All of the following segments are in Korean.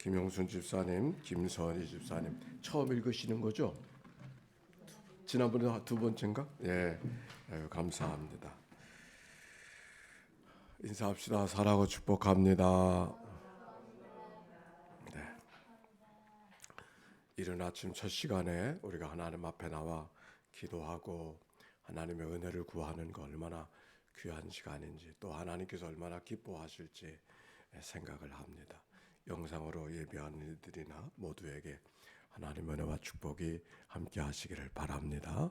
김영순 집사님, 김선희 집사님 처음 읽으시는 거죠? 지난번에 두 번째인가? 예, 아유, 감사합니다. 인사합시다. 사랑하고 축복합니다. 네. 이른 아침 첫 시간에 우리가 하나님 앞에 나와 기도하고 하나님의 은혜를 구하는 거 얼마나 귀한 시간인지, 또 하나님께서 얼마나 기뻐하실지 생각을 합니다. 영상으로 예배하는 이들이나 모두에게 하나님의 은혜와 축복이 함께 하시기를 바랍니다.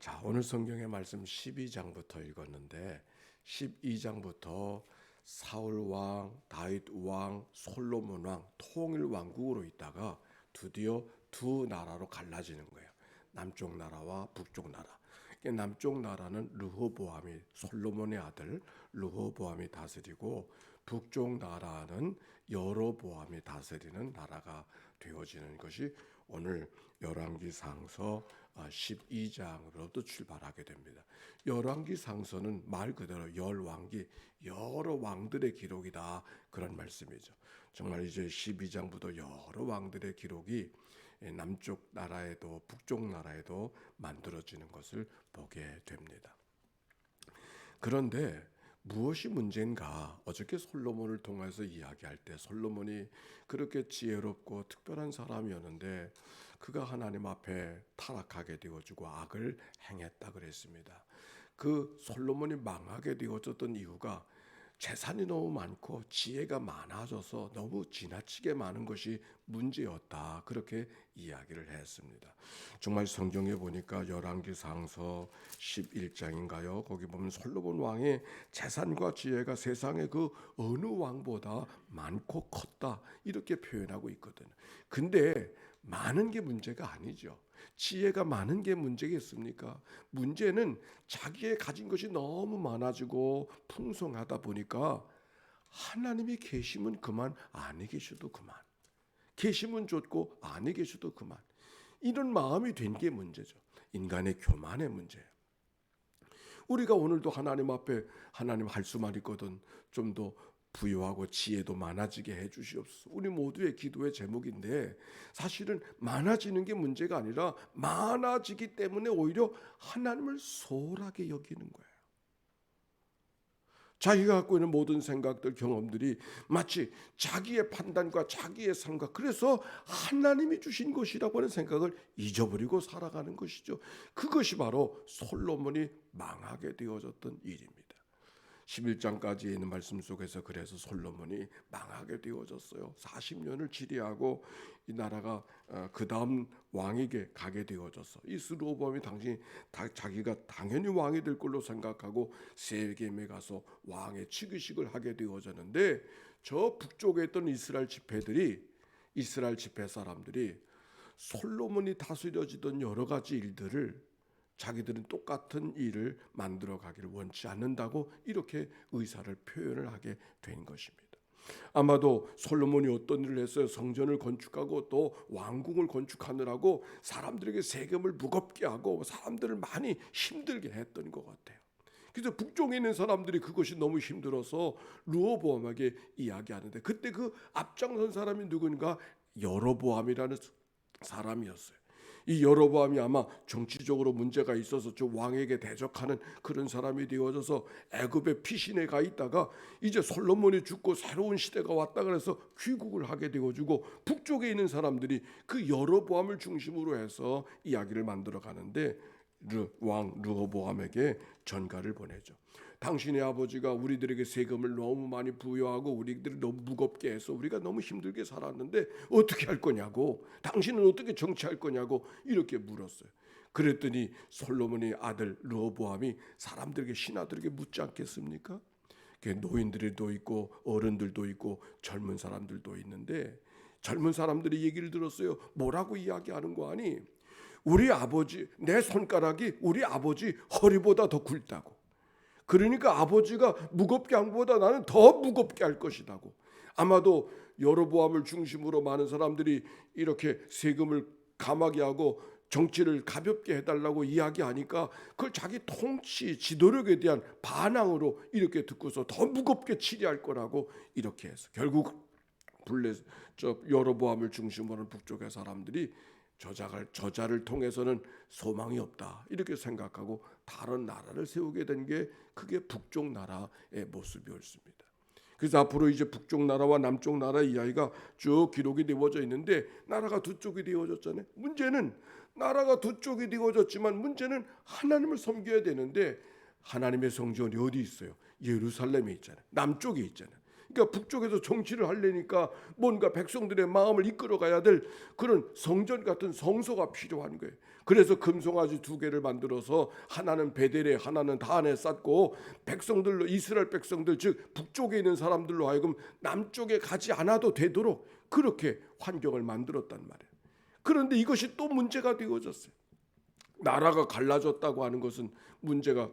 자, 오늘 성경의 말씀 12장부터 읽었는데 12장부터 사울 왕, 다윗 왕, 솔로몬 왕 통일 왕국으로 있다가 드디어 두 나라로 갈라지는 거예요. 남쪽 나라와 북쪽 나라. 남쪽 나라는 르호보암이, 솔로몬의 아들 르호보암이 다스리고, 북쪽 나라는 여로보암이 다스리는 나라가 되어지는 것이 오늘 열왕기상서 12장으로도 출발하게 됩니다. 열왕기상서는 말 그대로 열왕기, 여러 왕들의 기록이다, 그런 말씀이죠. 정말 이제 12장부터 여러 왕들의 기록이 남쪽 나라에도 북쪽 나라에도 만들어지는 것을 보게 됩니다. 그런데 무엇이 문제인가? 어저께 솔로몬을 통해서 이야기할 때 솔로몬이 그렇게 지혜롭고 특별한 사람이었는데 그가 하나님 앞에 타락하게 되어지고 악을 행했다 그랬습니다. 그 솔로몬이 망하게 되어졌던 이유가 재산이 너무 많고 지혜가 많아져서 너무 지나치게 많은 것이 문제였다, 그렇게 이야기를 했습니다. 정말 성경에 보니까 열왕기상서 11장인가요? 거기 보면 솔로몬 왕의 재산과 지혜가 세상의 그 어느 왕보다 많고 컸다, 이렇게 표현하고 있거든요. 근데 많은 게 문제가 아니죠. 지혜가 많은 게 문제겠습니까? 문제는 자기의 가진 것이 너무 많아지고 풍성하다 보니까 하나님이 계시면 그만, 아니 계셔도 그만. 계시면 좋고 아니 계셔도 그만. 이런 마음이 된 게 문제죠. 인간의 교만의 문제예요. 우리가 오늘도 하나님 앞에 하나님 할 수만 있거든 좀 더 부유하고 지혜도 많아지게 해주시옵소서. 우리 모두의 기도의 제목인데 사실은 많아지는 게 문제가 아니라 많아지기 때문에 오히려 하나님을 소홀하게 여기는 거예요. 자기가 갖고 있는 모든 생각들, 경험들이 마치 자기의 판단과 자기의 생각, 그래서 하나님이 주신 것이라고 하는 생각을 잊어버리고 살아가는 것이죠. 그것이 바로 솔로몬이 망하게 되어졌던 일입니다. 11장까지 있는 말씀 속에서 그래서 솔로몬이 망하게 되어졌어요. 40년을 지배하고 이 나라가 그 다음 왕에게 가게 되어졌어. 이 르호보암이 당시 자기가 당연히 왕이 될 걸로 생각하고 세겜에 가서 왕의 즉위식을 하게 되어졌는데, 저 북쪽에 있던 이스라엘 집회 사람들이 솔로몬이 다스려지던 여러 가지 일들을 자기들은 똑같은 일을 만들어 가기를 원치 않는다고 이렇게 의사를 표현을 하게 된 것입니다. 아마도 솔로몬이 어떤 일을 했어요? 성전을 건축하고 또 왕궁을 건축하느라고 사람들에게 세금을 무겁게 하고 사람들을 많이 힘들게 했던 것 같아요. 그래서 북쪽에 있는 사람들이 그것이 너무 힘들어서 르호보암에게 이야기하는데, 그때 그 앞장선 사람이 누군가? 여로보암이라는 사람이었어요. 이 여로보암이 아마 정치적으로 문제가 있어서 저 왕에게 대적하는 그런 사람이 되어져서 애굽의 피신에 가 있다가 이제 솔로몬이 죽고 새로운 시대가 왔다 그래서 귀국을 하게 되어지고, 북쪽에 있는 사람들이 그 여로보암을 중심으로 해서 이야기를 만들어 가는데 왕 르호보암에게 전가를 보내죠. 당신의 아버지가 우리들에게 세금을 너무 많이 부여하고 우리들을 너무 무겁게 해서 우리가 너무 힘들게 살았는데 어떻게 할 거냐고, 당신은 어떻게 정치할 거냐고 이렇게 물었어요. 그랬더니 솔로몬의 아들 르호보암이 사람들에게, 신하들에게 묻지 않겠습니까? 노인들도 있고 어른들도 있고 젊은 사람들도 있는데, 젊은 사람들이 얘기를 들었어요. 뭐라고 이야기하는 거 아니? 우리 아버지, 내 손가락이 우리 아버지 허리보다 더 굵다고. 그러니까 아버지가 무겁게 한 것보다 나는 더 무겁게 할 것이라고. 아마도 여로보암을 중심으로 많은 사람들이 이렇게 세금을 감하게 하고 정치를 가볍게 해달라고 이야기하니까 그걸 자기 통치 지도력에 대한 반항으로 이렇게 듣고서 더 무겁게 치리할 거라고 이렇게 해서 결국 여로보암을 중심으로 하는 북쪽의 사람들이 저자를 통해서는 소망이 없다 이렇게 생각하고 다른 나라를 세우게 된 게 그게 북쪽 나라의 모습이었습니다. 그래서 앞으로 이제 북쪽 나라와 남쪽 나라 이야기가 쭉 기록이 되어져 있는데 나라가 두 쪽이 되어졌잖아요. 문제는 나라가 두 쪽이 되어졌지만 문제는 하나님을 섬겨야 되는데 하나님의 성전이 어디 있어요? 예루살렘에 있잖아요. 남쪽에 있잖아요. 그러니까 북쪽에서 정치를 하려니까 뭔가 백성들의 마음을 이끌어가야 될 그런 성전 같은 성소가 필요한 거예요. 그래서 금송아지 두 개를 만들어서 하나는 베델에 하나는 단에 쌓고 백성들로 이스라엘 백성들 즉 북쪽에 있는 사람들로 하여금 남쪽에 가지 않아도 되도록 그렇게 환경을 만들었단 말이에요. 그런데 이것이 또 문제가 되어졌어요. 나라가 갈라졌다고 하는 것은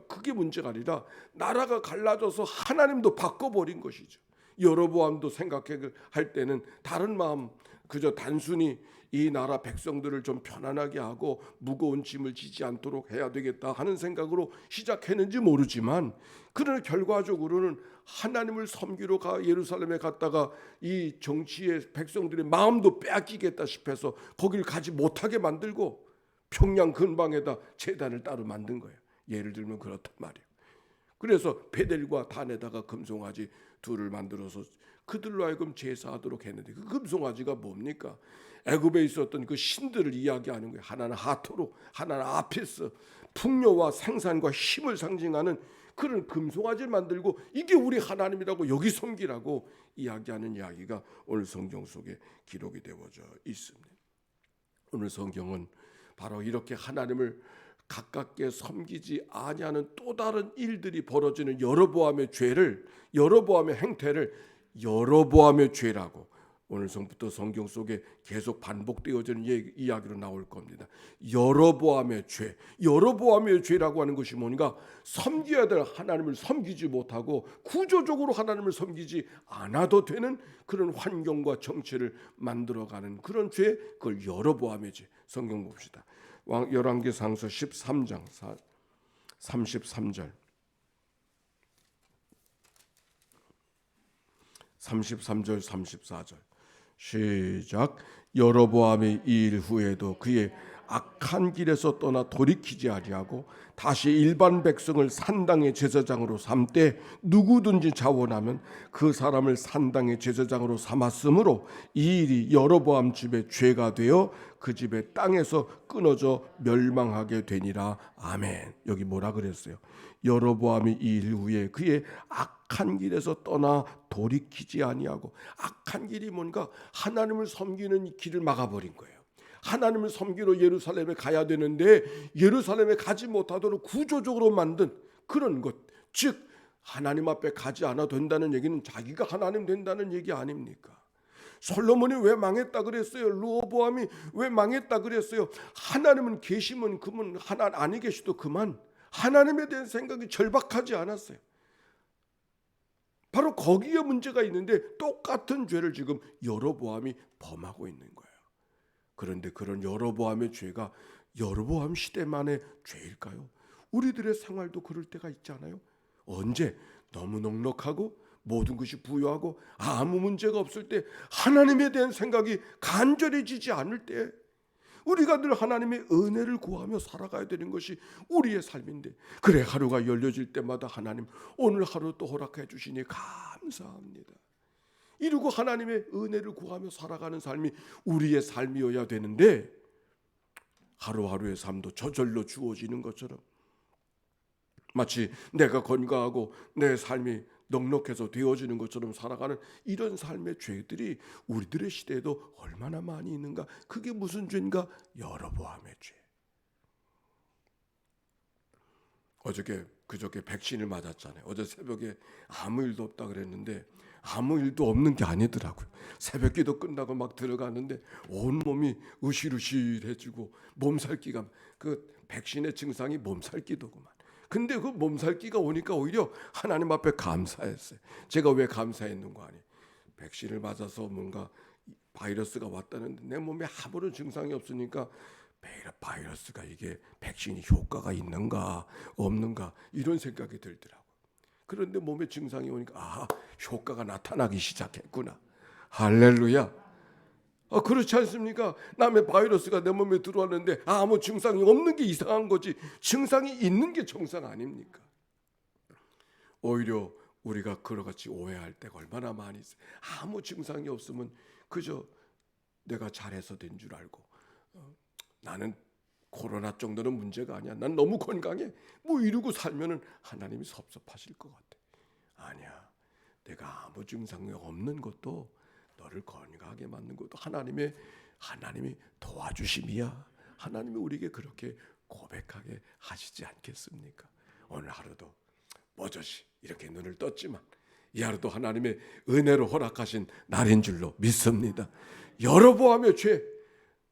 그게 문제가 아니라 나라가 갈라져서 하나님도 바꿔버린 것이죠. 여로보암도 생각할 때는 다른 마음 그저 단순히 이 나라 백성들을 좀 편안하게 하고 무거운 짐을 지지 않도록 해야 되겠다 하는 생각으로 시작했는지 모르지만 그러나 결과적으로는 하나님을 섬기러 예루살렘에 갔다가 이 정치의 백성들의 마음도 빼앗기겠다 싶어서 거길 가지 못하게 만들고 평양 근방에다 제단을 따로 만든 거예요. 예를 들면 그렇단 말이에요. 그래서 베델과 단에다가 금송아지 둘을 만들어서 그들로 하여금 제사하도록 했는데 그 금송아지가 뭡니까? 애굽에 있었던 그 신들을 이야기하는 거예요. 하나는 하토로, 하나는 아피스, 풍요와 생산과 힘을 상징하는 그런 금송아지를 만들고 이게 우리 하나님이라고 여기 섬기라고 이야기하는 이야기가 오늘 성경 속에 기록이 되어져 있습니다. 오늘 성경은 바로 이렇게 하나님을 가깝게 섬기지 아니하는 또 다른 일들이 벌어지는 여로보암의 행태를 여로보암의 죄라고 오늘 성부터 성경 속에 계속 반복되어지는 이야기로 나올 겁니다. 여로보암의 죄라고 하는 것이 뭔가 섬겨야 될 하나님을 섬기지 못하고 구조적으로 하나님을 섬기지 않아도 되는 그런 환경과 정체를 만들어가는 그런 죄, 그걸 여로보암의 죄. 성경 봅시다. 열왕기상서 13장 33절 33절 34절 시작. 여로보암이 이 일 후에도 그의 악한 길에서 떠나 돌이키지 아니하고 다시 일반 백성을 산당의 제사장으로 삼되 누구든지 자원하면 그 사람을 산당의 제사장으로 삼았으므로 이 일이 여로보암 집의 죄가 되어 그 집의 땅에서 끊어져 멸망하게 되니라. 아멘. 여기 뭐라 그랬어요? 여로보암이 이 일 후에 그의 악한 길에서 떠나 돌이키지 아니하고, 악한 길이 뭔가 하나님을 섬기는 길을 막아버린 거예요. 하나님을 섬기러 예루살렘에 가야 되는데 예루살렘에 가지 못하도록 구조적으로 만든 그런 것, 즉 하나님 앞에 가지 않아도 된다는 얘기는 자기가 하나님 된다는 얘기 아닙니까? 솔로몬이 왜 망했다 그랬어요? 르호보암이 왜 망했다 그랬어요? 하나님은 계시면 그분 하나님 아니 계시도 그만, 하나님에 대한 생각이 절박하지 않았어요. 바로 거기에 문제가 있는데 똑같은 죄를 지금 여로보암이 범하고 있는 거예요. 그런데 그런 여로보암의 죄가 여로보암 시대만의 죄일까요? 우리들의 생활도 그럴 때가 있잖아요. 언제? 너무 넉넉하고 모든 것이 부유하고 아무 문제가 없을 때, 하나님에 대한 생각이 간절해지지 않을 때 우리가 늘 하나님의 은혜를 구하며 살아가야 되는 것이 우리의 삶인데, 그래 하루가 열려질 때마다 하나님 오늘 하루 또 허락해 주시니 감사합니다 이러고 하나님의 은혜를 구하며 살아가는 삶이 우리의 삶이어야 되는데, 하루하루의 삶도 저절로 주어지는 것처럼 마치 내가 건강하고 내 삶이 넉넉해서 되어지는 것처럼 살아가는 이런 삶의 죄들이 우리들의 시대에도 얼마나 많이 있는가. 그게 무슨 죄인가? 여로보암의 죄. 그저께 백신을 맞았잖아요. 어제 새벽에 아무 일도 없다 그랬는데 아무 일도 없는 게 아니더라고요. 새벽기도 끝나고 막 들어가는데 온몸이 으실으실해지고 몸살기가, 그 백신의 증상이 몸살기도구만. 근데 그 몸살기가 오니까 오히려 하나님 앞에 감사했어요. 제가 왜 감사했는가 하니, 백신을 맞아서 뭔가 바이러스가 왔다는데 내 몸에 아무런 증상이 없으니까 바이러스가 이게 백신이 효과가 있는가 없는가 이런 생각이 들더라고요. 그런데 몸에 증상이 오니까 효과가 나타나기 시작했구나. 할렐루야. 그렇지 않습니까? 남의 바이러스가 내 몸에 들어왔는데 아무 증상이 없는 게 이상한 거지, 증상이 있는 게 정상 아닙니까? 오히려 우리가 그러같이 오해할 때가 얼마나 많이 있어요. 아무 증상이 없으면 그저 내가 잘해서 된 줄 알고, 나는 코로나 정도는 문제가 아니야, 난 너무 건강해, 뭐 이러고 살면은 하나님이 섭섭하실 것 같아. 아니야, 내가 아무 증상이 없는 것도, 너를 건강하게 만든 것도 하나님이 도와주심이야. 하나님이 우리에게 그렇게 고백하게 하시지 않겠습니까? 오늘 하루도 버젓이 이렇게 눈을 떴지만 이 하루도 하나님의 은혜로 허락하신 날인 줄로 믿습니다. 여러보암의 죄,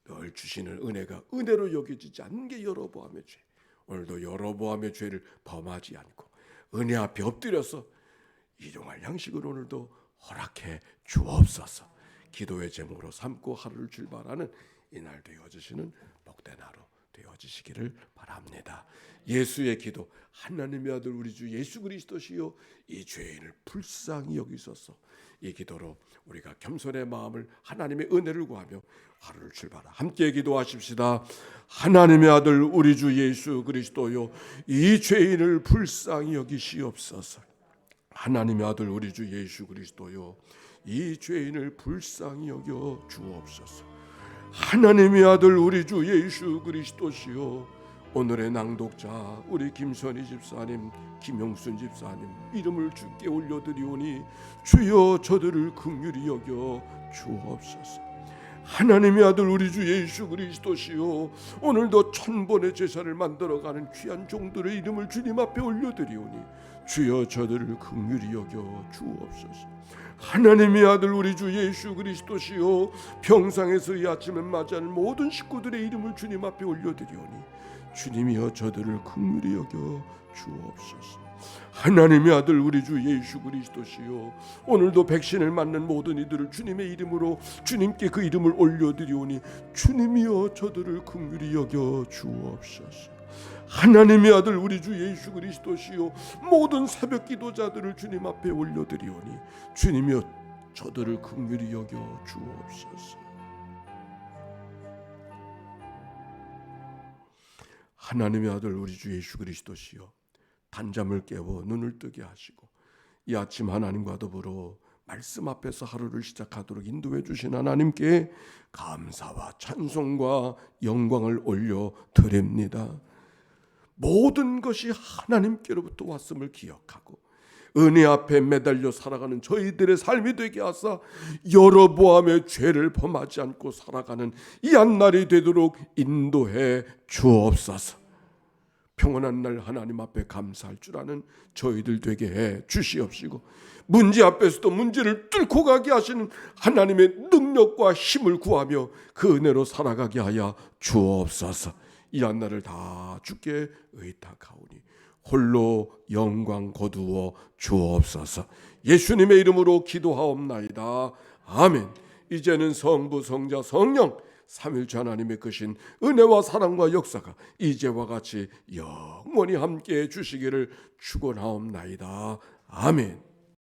늘 주시는 은혜가 은혜로 여겨지지 않는 게 여로보암의 죄. 오늘도 여로보암의 죄를 범하지 않고 은혜 앞에 엎드려서 일용할 양식을 오늘도 허락해 주옵소서. 기도의 제목으로 삼고 하루를 출발하는 이날 되어지시는 복된 하루 되어지시기를 바랍니다. 예수의 기도, 하나님의 아들 우리 주 예수 그리스도시요 이 죄인을 불쌍히 여기소서. 이 기도로 우리가 겸손의 마음을, 하나님의 은혜를 구하며 하루를 출발하 함께 기도하십시다. 하나님의 아들 우리 주 예수 그리스도요 이 죄인을 불쌍히 여기시옵소서. 하나님의 아들 우리 주 예수 그리스도요 이 죄인을 불쌍히 여겨 주옵소서. 하나님의 아들 우리 주 예수 그리스도시요 오늘의 낭독자 우리 김선희 집사님, 김영순 집사님 이름을 주께 올려드리오니 주여 저들을 긍휼히 여겨 주옵소서. 하나님의 아들 우리 주 예수 그리스도시요 오늘도 1000번의 제사를 만들어가는 귀한 종들의 이름을 주님 앞에 올려드리오니 주여 저들을 긍휼히 여겨 주옵소서. 하나님의 아들 우리 주 예수 그리스도시요 평상에서 이 아침을 맞이하는 모든 식구들의 이름을 주님 앞에 올려드리오니 주님이여 저들을 긍휼히 여겨 주옵소서. 하나님의 아들 우리 주 예수 그리스도시요 오늘도 백신을 맞는 모든 이들을 주님의 이름으로 주님께 그 이름을 올려드리오니 주님이여 저들을 긍휼히 여겨 주옵소서. 하나님의 아들 우리 주 예수 그리스도시요 모든 새벽 기도자들을 주님 앞에 올려드리오니 주님이여 저들을 긍휼히 여겨 주옵소서. 하나님의 아들 우리 주 예수 그리스도시요 단잠을 깨워 눈을 뜨게 하시고 이 아침 하나님과 더불어 말씀 앞에서 하루를 시작하도록 인도해 주신 하나님께 감사와 찬송과 영광을 올려 드립니다. 모든 것이 하나님께로부터 왔음을 기억하고 은혜 앞에 매달려 살아가는 저희들의 삶이 되게 하사 여로보암의 죄를 범하지 않고 살아가는 이 한날이 되도록 인도해 주옵소서. 평안한 날 하나님 앞에 감사할 줄 아는 저희들 되게 해 주시옵시고 문제 앞에서도 문제를 뚫고 가게 하시는 하나님의 능력과 힘을 구하며 그 은혜로 살아가게 하여 주옵소서. 이 한날을 다 주께 의탁하오니 홀로 영광 거두어 주옵소서. 예수님의 이름으로 기도하옵나이다. 아멘. 이제는 성부 성자 성령 삼일째 하나님의 크신 은혜와 사랑과 역사가 이제와 같이 영원히 함께해 주시기를 축원하옵나이다. 아멘.